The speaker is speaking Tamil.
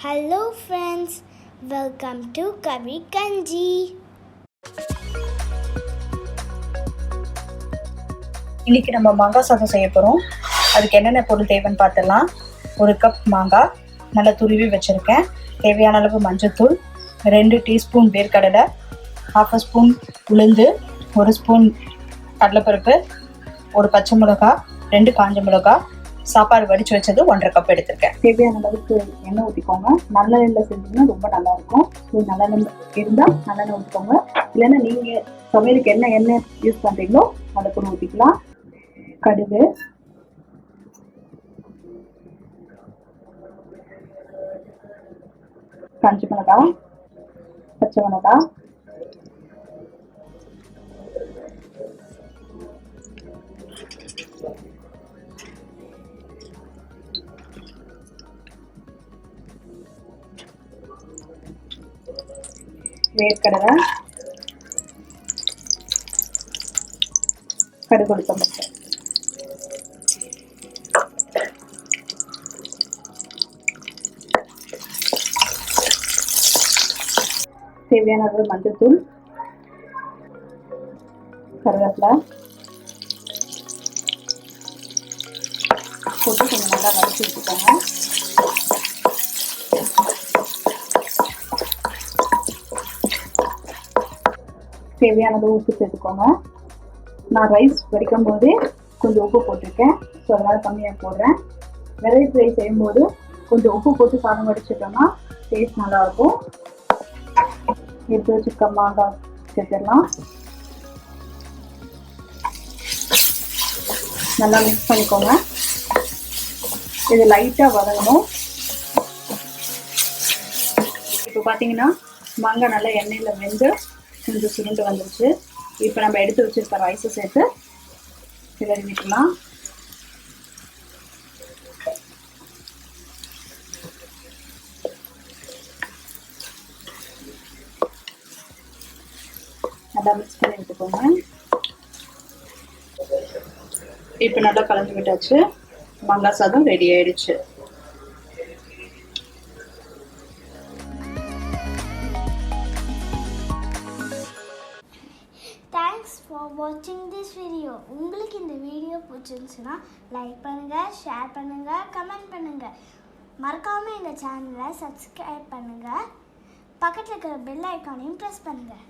Hello friends, welcome to Karikanchi. இன்னைக்கு நம்ம மங்காசாதம் செய்ய போகிறோம். அதுக்கு என்னென்ன பொருள் தேவைன்னு பார்த்துடலாம். 1 கப் மாங்காய் நல்லா துருவி வச்சுருக்கேன். தேவையான அளவு மஞ்சள்தூள், 2 டீஸ்பூன் வேர்க்கடலை, 1/2 ஸ்பூன் உளுந்து, 1 ஸ்பூன் கடலைப்பருப்பு, 1 பச்சை மிளகா, 2 காஞ்ச மிளகா, சாப்பாடு வடித்து வச்சது 1/2 கப் எடுத்திருக்கேன். தேவையான அளவுக்கு எண்ணெய் ஊற்றிக்கோங்க. நல்லெண்ணெயில் செஞ்சீங்கன்னா ரொம்ப நல்லாயிருக்கும். ஸோ நல்லெண்ணெய் இருந்தால் நல்லெண்ணெய் ஊற்றிக்கோங்க. இல்லைன்னா நீங்கள் சமையலுக்கு என்ன எண்ணெய் யூஸ் பண்ணுறீங்களோ அதை கூட ஊற்றிக்கலாம். கடுகு, காஞ்ச மிளகாய், பச்சை மிளகாய், வேர்க்கடலை, கடுகு உளுத்தம் பருப்பு. தேவையான அளவு மஞ்சள்தூள், கருவேப்பிலை போட்டு கொஞ்சம் நல்லா வதக்கி வச்சுக்கோங்க. தேவையான அளவு உப்பு சேர்த்துக்கோங்க. நான் ரைஸ் வடிக்கும் போதே கொஞ்சம் உப்பு போட்டிருக்கேன், ஸோ அதனால் கம்மியாக போடுறேன். வெரைட்டி ரைஸ் செய்யும்போது கொஞ்சம் உப்பு போட்டு சாதம் வடிச்சிட்டோம்னா டேஸ்ட் நல்லாயிருக்கும். எடுத்து வச்சுக்க மாங்காய் சேர்த்துடலாம். நல்லா மிக்ஸ் பண்ணிக்கோங்க. இது லைட்டாக வதங்கணும். இப்போ பார்த்தீங்கன்னா மாங்காய் நல்லா எண்ணெயில் வெந்து கொஞ்சம் சுருண்டு வந்துருச்சு. இப்போ நம்ம எடுத்து வச்சுருக்க ரைஸை சேர்த்து கிளறி விட்டுலாம். நல்லா மிக்ஸ் பண்ணி விட்டுக்கோங்க. இப்போ நல்லா கலந்து விட்டாச்சு. மாங்காய் சாதம் ரெடி ஆயிடுச்சு. Thanks for watching this video. உங்களுக்கு இந்த வீடியோ பிடிச்சிருந்துச்சுன்னா லைக் பண்ணுங்கள், ஷேர் பண்ணுங்கள், கமெண்ட் பண்ணுங்கள். மறக்காமல் எங்கள் சேனலை சப்ஸ்கிரைப் பண்ணுங்கள். பக்கத்தில் இருக்கிற பெல் ஐக்கானையும் ப்ரெஸ் பண்ணுங்கள்.